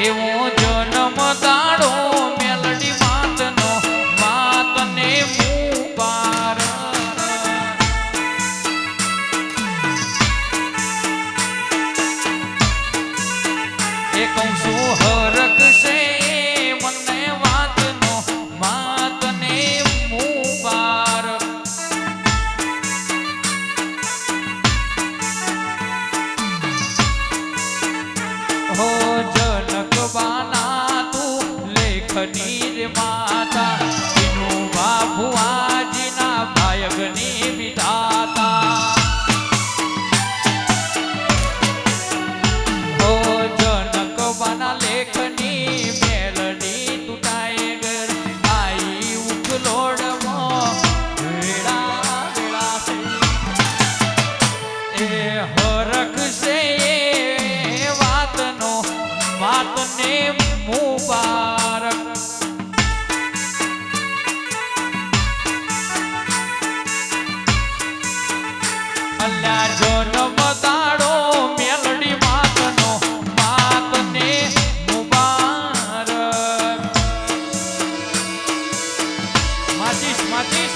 એવો જન્મ દાડો મેલડી માતનો માતને મુબારક એ કહું છું હરક છે મને વાતનો માતને મુબારક હો જનક બાના તું લેખની રે માતા એનું બાબુઆજીના ભાયગની વિધાતા હો જનક બાના લેખની મેલડી તું ટાઈગર આઈ ઉકલોડમાં વેળા વેળા છે એ હરખ છે વાતને મુબારક અલ્યા જન્મ દાડો મેલડી માતનો માતને મુબારક માચીસ માચીસ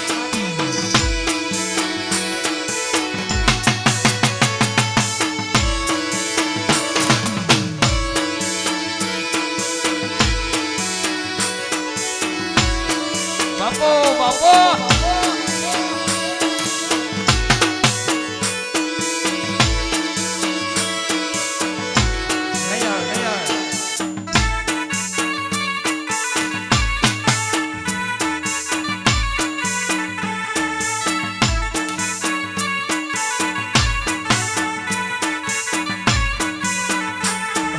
બાપો બાપો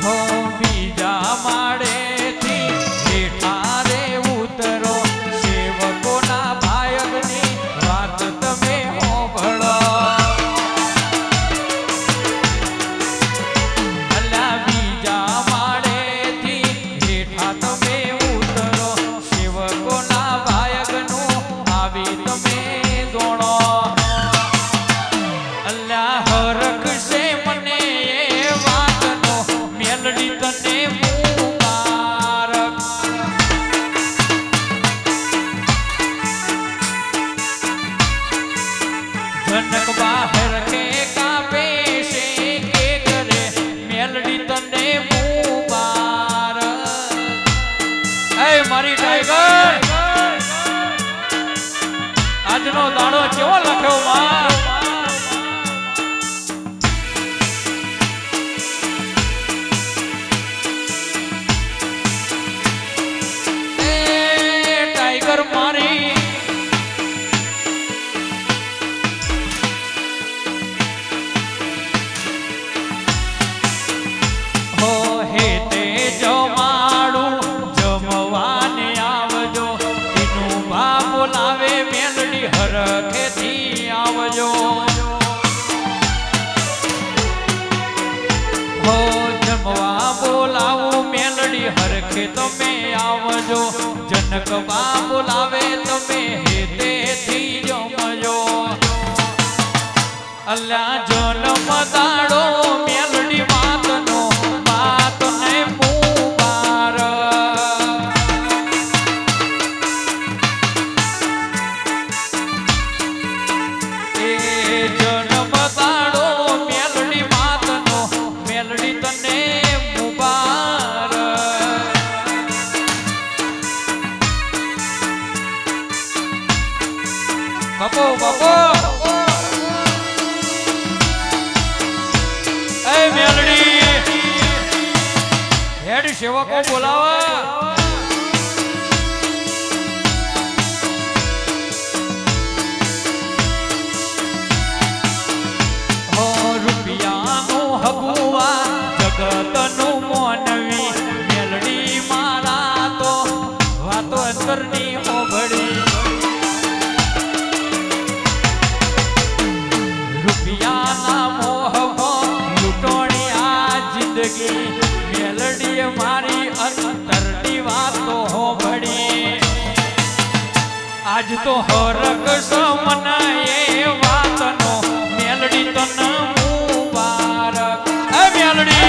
હો બીજા માળેથી હેઠા રે ઉતરો સેવકોના ભાયગની વાત તમે હોભળો અલ્યા બીજા માળેથી હેઠા તમે ઉતરો સેવકોના ભાયગનું આવી તમે જોણો અલ્યા હરખ છે મને એ વાતનો મેલડી તને મુબારક જનક બહાર કે કાપે છે કે કરે મેલડી તને મુબારક એ મારી ટાઈગર આજનો દાડો કેવો લખ્યો માં ટાઈગર મારી હો હે તે જમાડું જમવાને આવજો એનું બા બોલાવે મેલડી હરખેથી આવજો હો જમવા બોલાવું મેલડી હરખે તમે આવજો જનક બા બોલાવે તમે હેતેથી જમજો અલ્યા જન્મ દાડો મેલડી માતનો માતને મુબારક એ જન્મ દાડો મેલડી માતનો મેલડી તને મુબારક બાપો બાપો એ મેલડી હેડ સેવકો બોલાવા હો રૂપિયાનું હગુઆ જગતનું મોનવી મેલડી મારા તો વાતો અંતરની હોભળી રૂપિયાના મોહમાં લૂંટોણી આ જિંદગી મેલડીએ મારી અંતરની વાતો હોભળી આજ તો હરક સમનાએ વાતનો મેલડી તને મુબારક એ મેલડી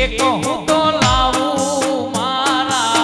એક હું તો લાવું મારા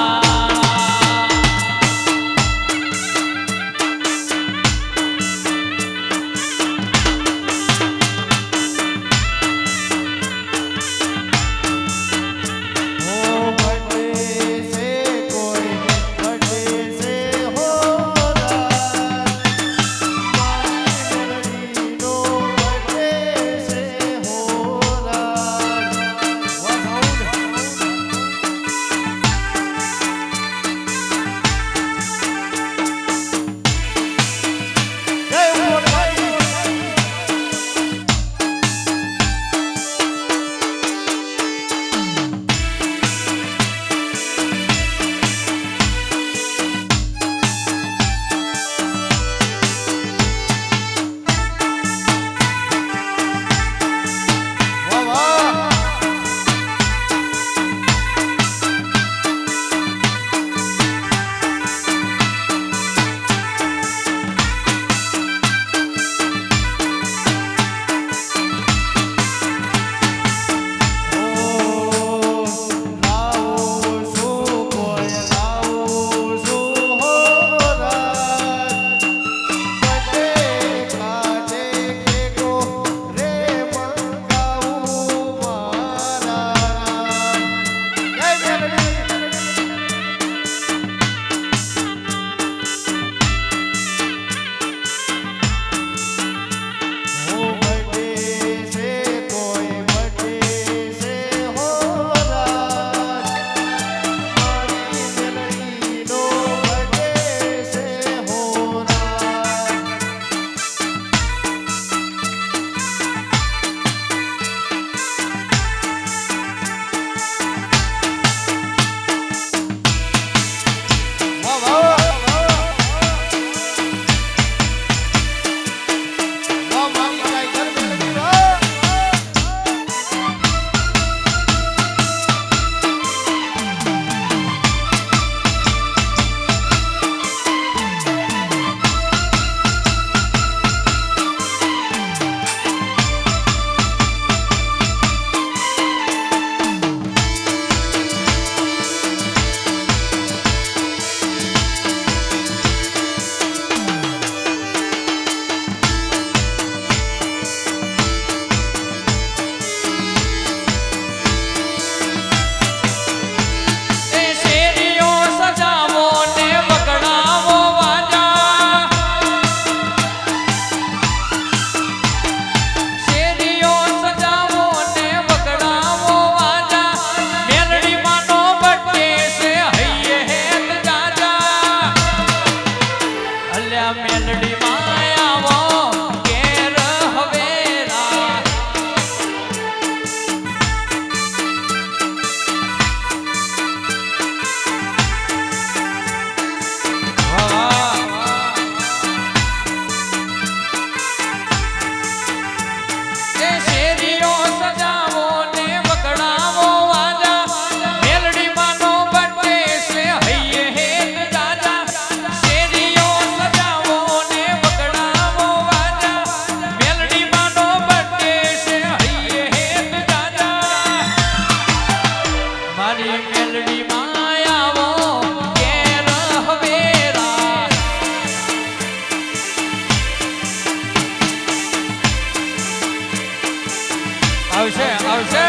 આવશે આવશે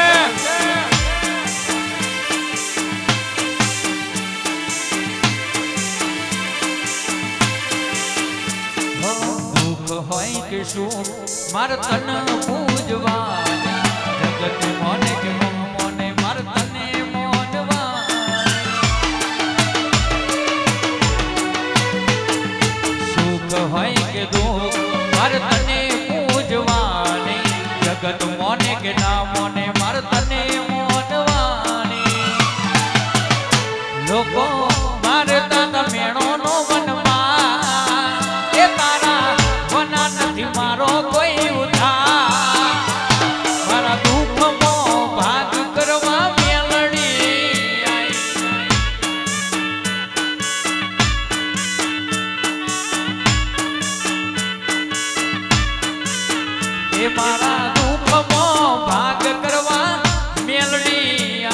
દુઃખ હોય કે શું માર તન પૂજવા જગત મોને કે મોને માર તને મોનવા સુખ હોય કે દુઃખ માર તને પૂજવાની જગત મોને કે ના મોને માર તને મોનવાની લોકો મારતા તા મેણો નો વનમાં એ તારા વના નથી મારો કોઈ ઉધાર મારા દુઃખમો ભાગ કરવા મેલડી એ મારા દુઃખમો ભાગ કરવા મેલડી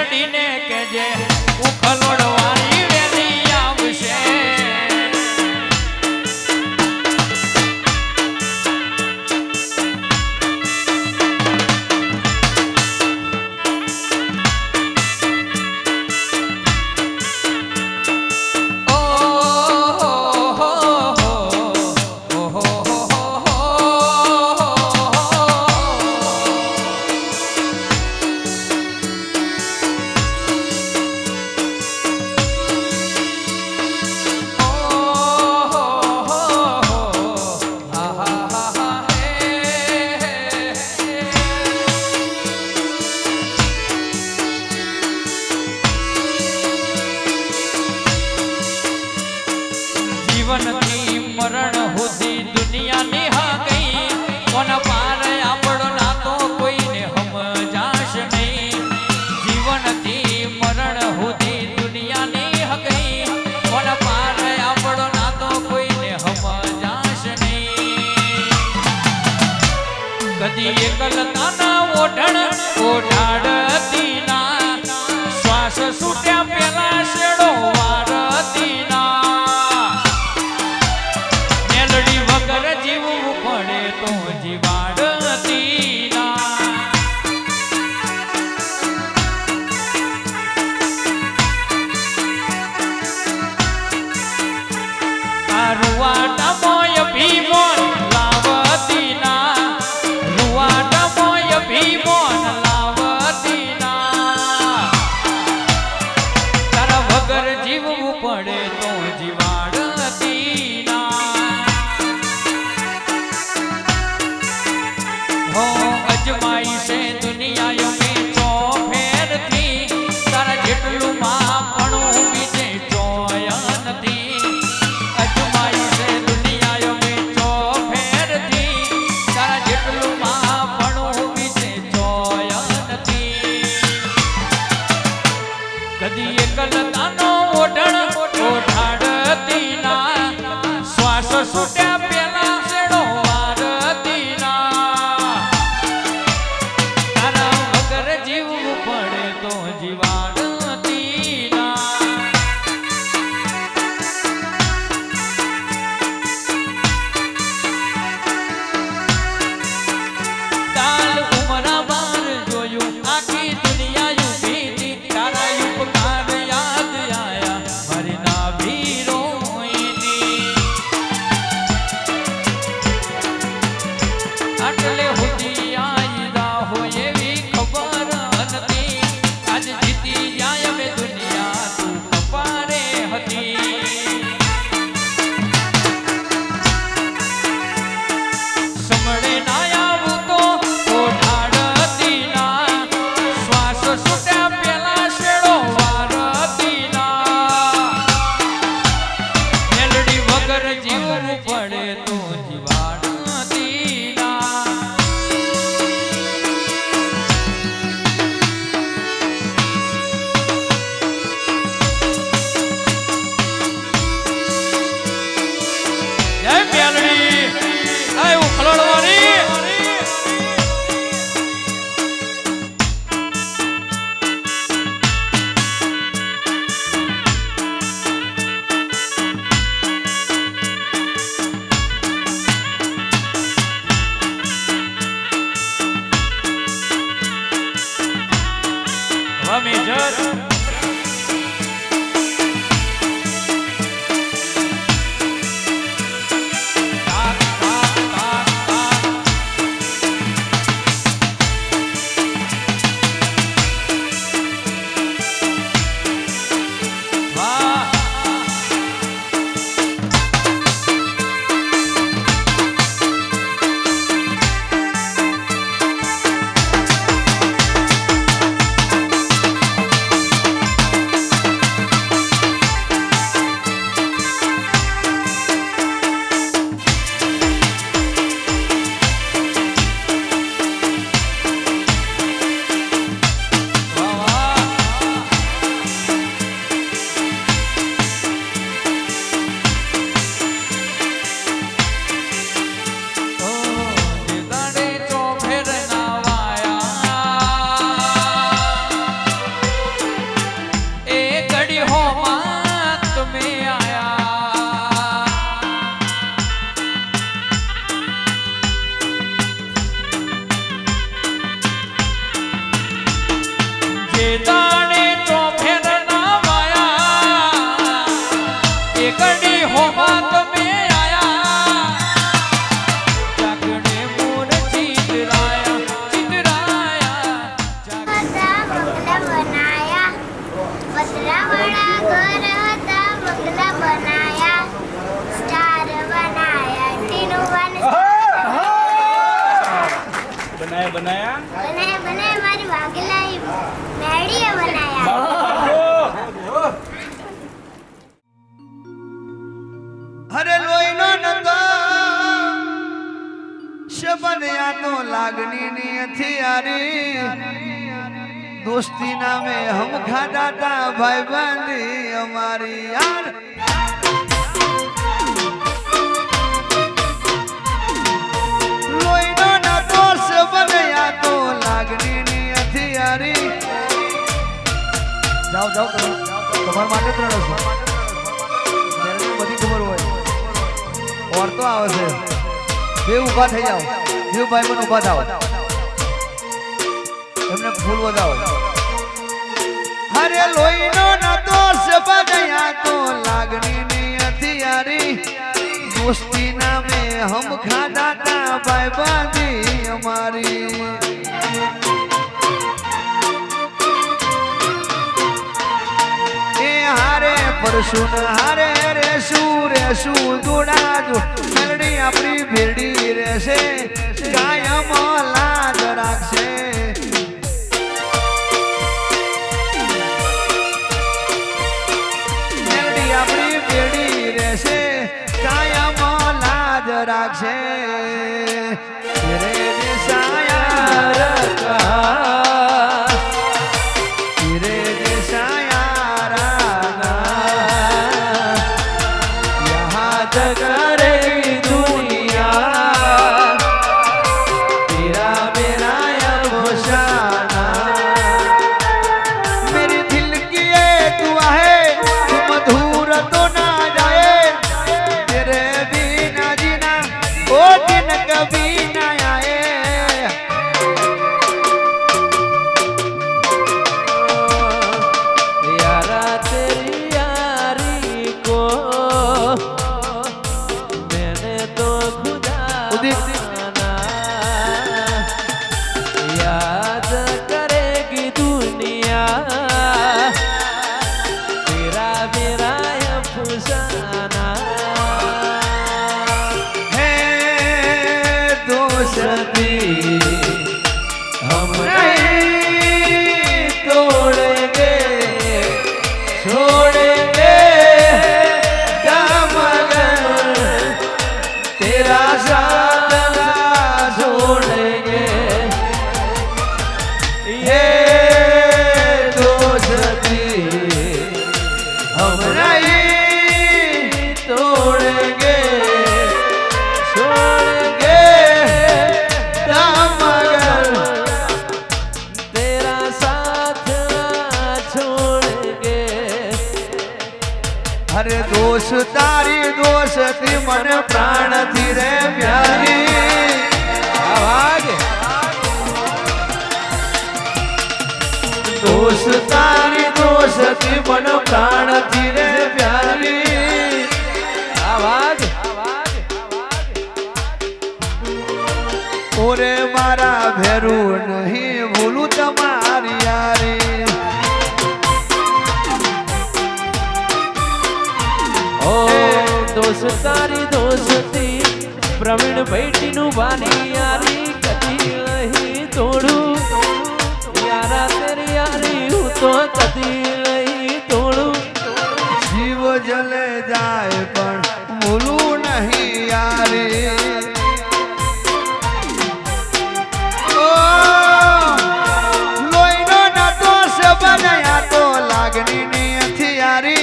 મેલડીને કેજે ઉખલોડવાળી વેલી આવશે. જીવનથી મરણ સુધી દુનિયાની હા ગઈ કોન પાર આપણો નાતો કોઈને સમજાશ નહીં. જીવનથી મરણ સુધી દુનિયાની હા ગઈ કોન પાર આપણો નાતો કોઈને સમજાશ નહીં. કદી એકલતાના ઓઢણ ઓઢાડતી ના શ્વાસ છૂટ્યા પેલા શેડો વારતી ના. જીવવું પડે તો જીવાડતી ના. રૂવાટા મોય ભીમોન લાવતી ના. રૂવાટા મોય ભીમોન લાવતી ના. તારા વગર જીવવું પડે તો જીવાડતી ના. અજમાઈ છે દુનિયા મેં ચો ફેરથી તારા જેટલું માપણું બીજે ચોય નથી. અજમાઈ છે દુનિયા મેં ચો ફેરથી તારા જેટલું માપણું બીજે ચોય નથી. કદી એકલતાનો ઓઢણ ઓઢાડતી ના શ્વાસ છૂટ્યા પેલા શેડો વારતી ના. જીવવું પડે તો જીવાડતી ના. કાલ ઉમરા બાર જોયું આખી દુનિયા ઉભી તારા ઉપકાર યાદ આયા મારી નાભી રોઈની. આટલે સુધી આઈ રાહો એવી ખબર નથી. આજ જીતી જાય અમે દુનિયા તું કપારે હતી. સમળે ના આવું તો ઓઢાડતી ના. શ્વાસ છૂટ્યા પેલા શેડો વારતી ના. મેલડી વગર જીવવું પડે તો જીવાડતી ના. જય મેલડી આય ઉખલડવાની. મેજર बनाया बनाया बनाया मारी वागलाई मैडी बनाया अरे लोईनो नतो शबनिया तो लागनी नी हथियारी दोस्ती नामे हम खादा था भाई बंदी हमारी यार लोईनो नतो शबनिया तो लागनी नी हथियारी जाओ जाओ तुम्हारे माटे तो बधी खबर હોય और तो આવે છે બે ઊભા થઈ જાઓ બે ભાઈ મને ઊભા થાઓ એમને ફૂલ વધાવો અરે લોહીનો નતો સબદયા તો લાગણી ની હથિયારી दोस्ती नामे हम खादा था भाई बांधी हमारी हारे परसुन हारे रे शू जोड़ा जो मेलडी अपनी भेड़ी रेसे कायम लाज राखशे मेलडी अपनी भेड़ी रेसे कायम लाज राखशे तेरे दिशाया रखा तेरे दिशाया करे दुनिया तेरा मेरा अफसाना मेरे दिल की ये दुआ है तुम मधुर तो ना जाए तेरे बिना जीना वो दिन कभी ना आए यारा तेरी यारी को याद करेगी दुनिया तेरा मेरा अफसाना है दोस्ती हम नहीं तोड़ेंगे छोड़ेंगे मगर तेरा साथ छोड़ेंगे ये दोस्ती हम नहीं तोड़ेंगे छोड़ेंगे मगर तेरा साथ छोड़ेंगे अरे दोस्तारी दोस्ती मन प्राण थी रे प्यारी आवाज दोस्तारी दोस्ती मन प्राण थी रे प्यारी आवाज ओरे मारा भेरू नहीं भूलू तुम्हारी यारी ओ दोस्तारी दोस्ती प्रवीण बेटी नु बानी यारी कदी नहीं तोड़ू यारा तेरी यारी हूँ तो कदी नहीं तोड़ू जीव जले जाए पर भूलू नहीं यारी ओ लोईनो नतो सबनया तो लागनी नी हथियारी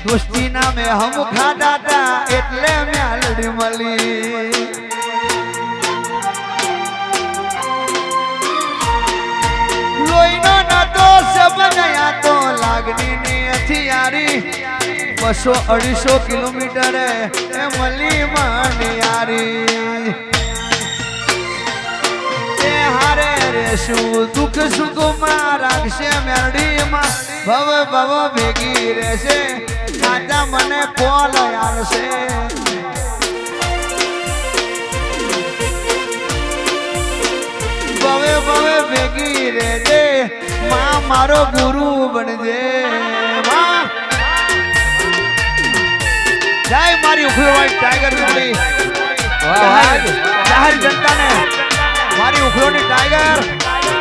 दोस्ती नामे हम खादा था એટલે મ્યાલડી મળી લોહીનો નતો સબનયા તો લાગણી ની હથિયારી 200-250 કિલોમીટર એ મળી માણિયારી એ હારે રેશું દુઃખ સુખમાં રાખશે મેરડીમાં ભવ ભવ ભેગી રહેશે ખાતા મને કોલ આવશે ભવે ભવે ભેગી રહેજે માં મારો ગુરુ બનજે માં જય મારી ઉભી હોય ટાઈગર વાળી જાહેર જનતાને મારી ઉખલોની ટાઈગર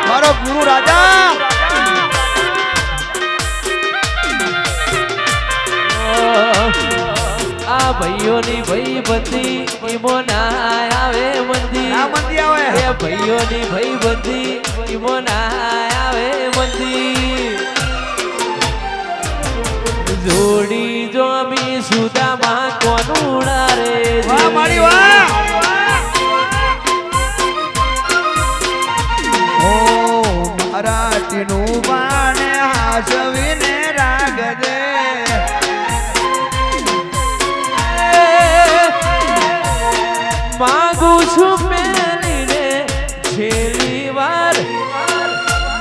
મારો ગુરુ રાજા આ ભાઈઓની ભાઈ બધી ઈમો ના આવે મંદી ના મંદી આવે એ ભાઈઓની ભાઈ બધી ઈમો ના આવે મંદી જોડી જોમી સુદામાં કોનુડા રે વાહ મારી વાહ ઓ મારા ટીનું બાણે હાસવીને રાખજે માંગુ છું મેલીને છેલ્લી વાર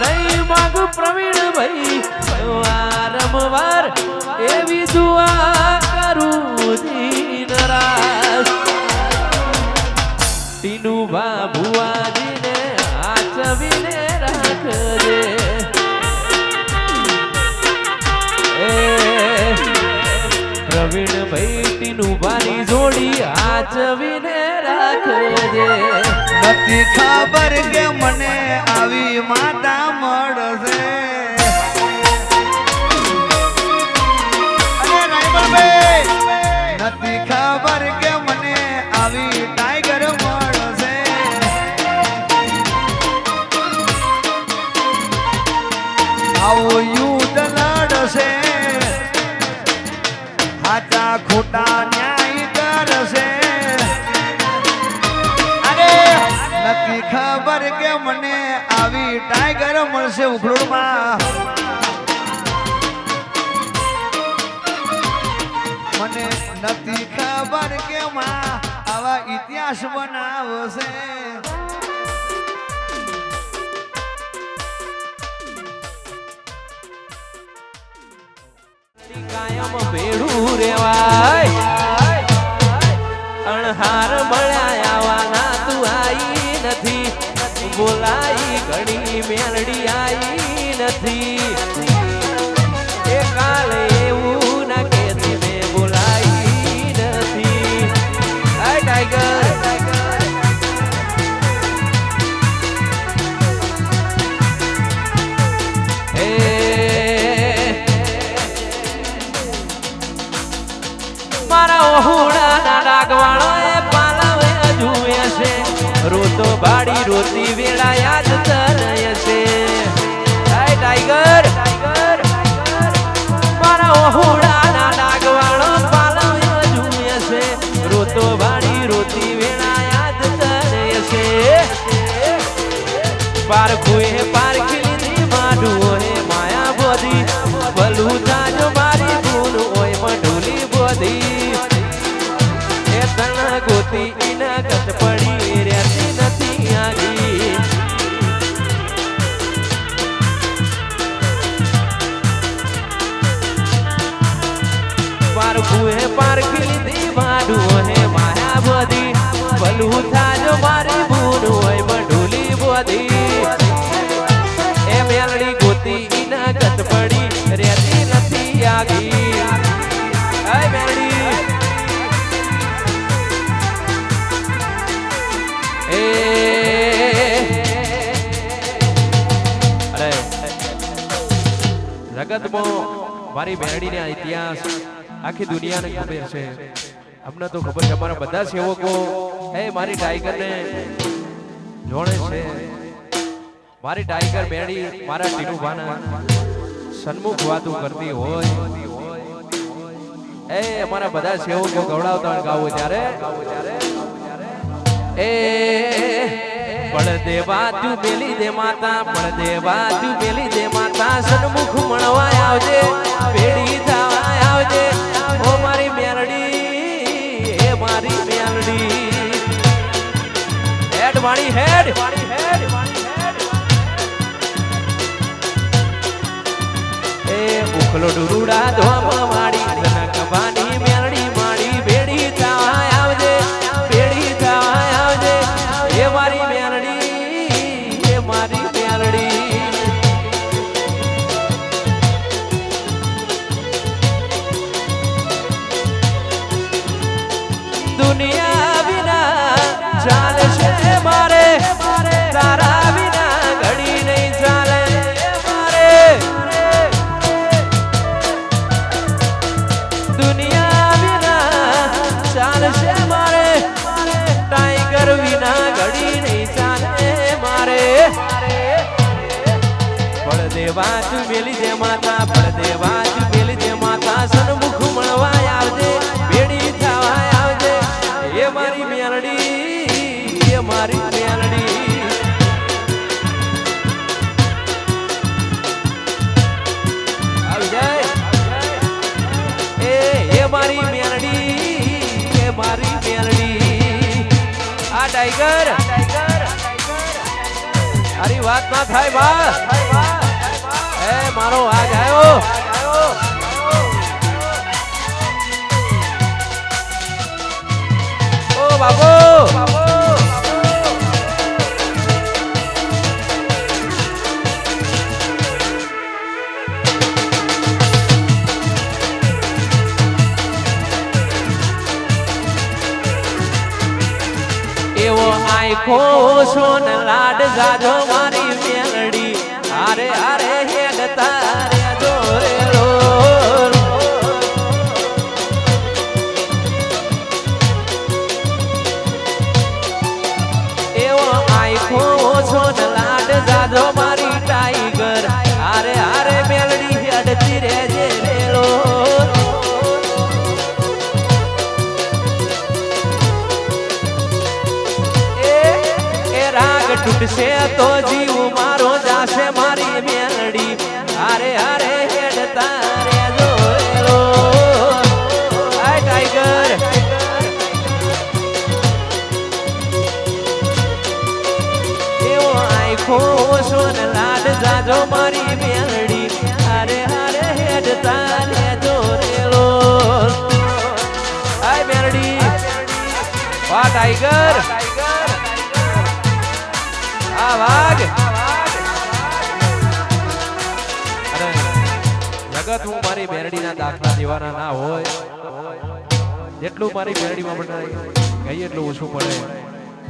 નહીં માંગુ પ્રવીણભાઈ વારંવાર એવી દુઆ કરું દીન રાત ટીનું બાબુઆજીને આચવીને રાખજે પ્રવીણભાઈ ટીનું બાની જોડી આચવીને રાખજે નથી ખબર કે મને આવી માતા મળશે અરે રાયબલભાઈ નથી ખબર કે મને આવી ટાઈગર મળશે આવો યુદ્ધ લડશે હાચા ખોટા ન્યાય કરશે નથી ખબર કે મને આવી ટાઈગર મળશે ઉખલોડમાં મને નથી ખબર કે માં આવા ઇતિહાસ બનાવશે કાયમ ભેડું રેવાય અણહાર મળ્યા આવાના તું આઈ નથી બોલાઈ ઘણી મેલડી આઈ નથી એ કાલે એવું ના કે મેં બોલાઈ નથી હાય ટાઈગર મારા ઓહુડાના ડાગવાળો એ પાલવે જુએ છે રોતો બાડી રોતી વેળા યાદ કરે છે હાય ટાઈગર મારા ઓહુડાના ડાગવાળો પાલવે જુએ છે રોતો બાડી રોતી વેળા યાદ કરે છે પારખુએ પારખી લીધી માડું હે માયા બોધી ભલું તાજો મારી ગુણ હોય મઢુલી બોધી એ તણ ગોતી ઇના ગત પડી રહેતી નથી આગી પારખુએ પારખી લીધી માડું હે માયા બોધી ભલું તાજો મારી ગુણ હોય મઢુલી બોધી એ મેલડી ગોતી ઇના ગત પડી રહેતી નથી આગી હાય મેલડી અરે જગતમાં મારી મેલડીનો ઇતિહાસ આખી દુનિયાને ખબર છે અમને તો ખબર છે અમારા બધા સેવકો એ મારી ટાઈગરને જોડે છે મારી ટાઈગર મેળી મારા ટીનુભાના સન્મુખ વાતો કરતી હોય એ અમારા બધા સેવકો ગવડાવતા ગાવું ત્યારે એ પડદેવા તું મેલી દે માતા પડદેવા તું મેલી દે માતા સન્મુખ મળવા આવજે ભેડી થવા આવજે ઓ મારી મેલડી એ મારી મેલડી હેડ વાળી હેડ એ ઉખલો ડુરુડા ધોમ વાળી જનકવાની મેલડી માડી ભેડી થવા આવજે ભેડી થવા આવજે એ મારી મેલડી એ મારી મેલડી દુનિયા વિના ચાલશે મારે દેવાજ મેલી દે માતા પણ દેવાજ મેલી દે માતા સન્મુખ મળવા આવજે બેડી થવા આવજે એ મારી મેલડી એ મારી મેલડી આવી જાય એ મારી મેલડી એ મારી મેલડી આ ટાઈગર અરે વાત ના થાય બા એ મારો આગ આવ્યો ઓ બાબો એવો આખો સોન લાડ જાજો મારી મેલડી આરે આરે હેડ તારે દોરેલો એવો આખો સોન લાડ જાજો મારી ટાઈગર આરે આરે મેલડી હેડતી રેજે રેલો રાગ તૂટશે તો જીવ મારો જાશે મારી મેલડી આરે આરે હેડ તારે જોરેલો આ ટાઈગર એવો આખો સોન લાડ જાજો મારી મેલડી આરે આરે હેડ તારે જોરેલો આ મેલડી આ ટાઈગર આ વાગ અરે જગત હું મારી મેરડીના દાખલા દેવાના ના હોય જેટલું મારી મેરડીમાં બનાય કઈ એટલું ઓછું પડે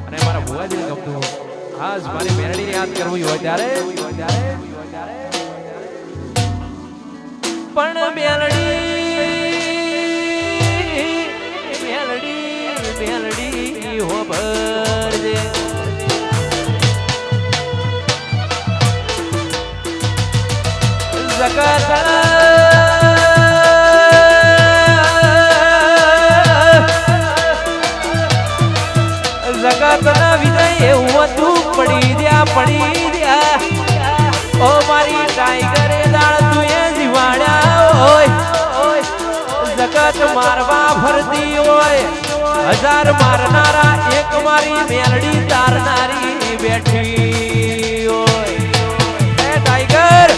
અને મારા ભુવાજીને ગમતું હોય ખાસ મારી મેરડીને યાદ કરવી હોય ત્યારે પણ મેલડી હો ભરજે જગત જગતના વિજય એવું તું પડી દ્યા ઓ મારી ટાઈગરે દાળ તું એ જીવાડ્યા હોય જગત મારવા ફરતી હોય હજાર મારનારા એક મારી મેલડી તારનારી બેઠી હોય એ ટાઈગર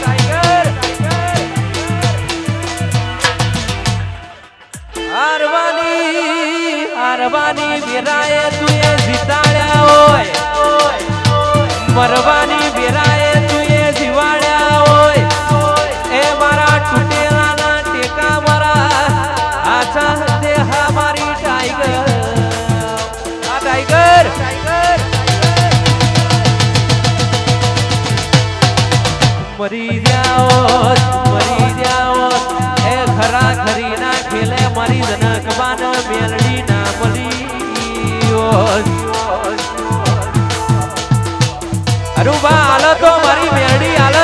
હારવાની વેરાએ તુએ જીતાડ્યા હોય મરવાની વેરાએ તુએ જીવાડ્યા હોય એ મારા તૂટેલાના ટેકા મારા આછા દેહા મારી ટાઈગર આ ટાઈગર મરી જાઓ એ ખરા ખરી ના ખેલે મારી જનકબાન મેલડી ના મળી અરુબા હાલ તો મારી મેલડી હાલ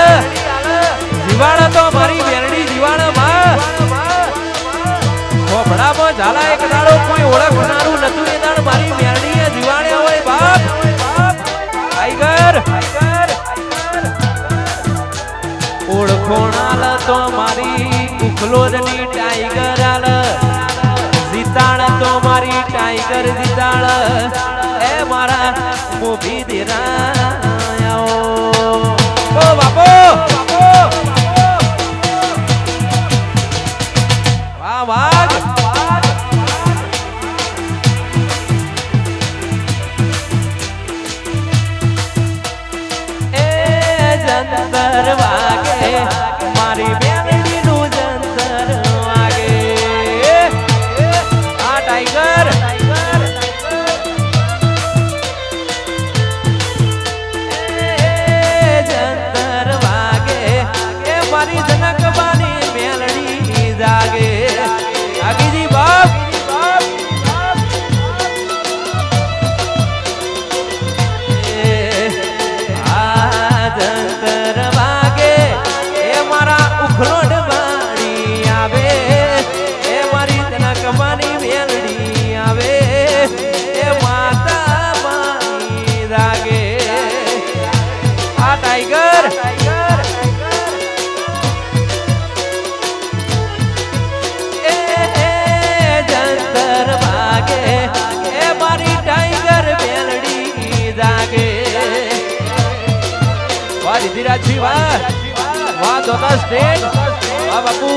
જીવાડ તો મારી મેલડી જીવાડ માં ખોપડામાં ઝાલા એક દાડો કોઈ ઓળખનારું નતું એ દાડ મારી મેલડી એ જીવાડ્યા હોય બાપ ટાઈગર ઓળખોણાલ તો મારી ઉખલોદની ટાઈગર આલ જીતાળ તો મારી ટાઈગર જીતાળ એ મારા મોભી દેરાયો ઓ બાપો વાહ વાહ એ જંતર વાગે મારી મેલડીનું જંતર વાગે આ ટાઈગર જંતર વાગે એ મારી જનકબાની મેલડી જાગે આગીજી બાપ ટાઈગર જંતર ભાગે એ મારી ટાઈગર મેલડી જાગે વાહ રિધિરાજજી વાહ વાહ દોતા સ્ટેટ વાહ બાપુ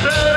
Brother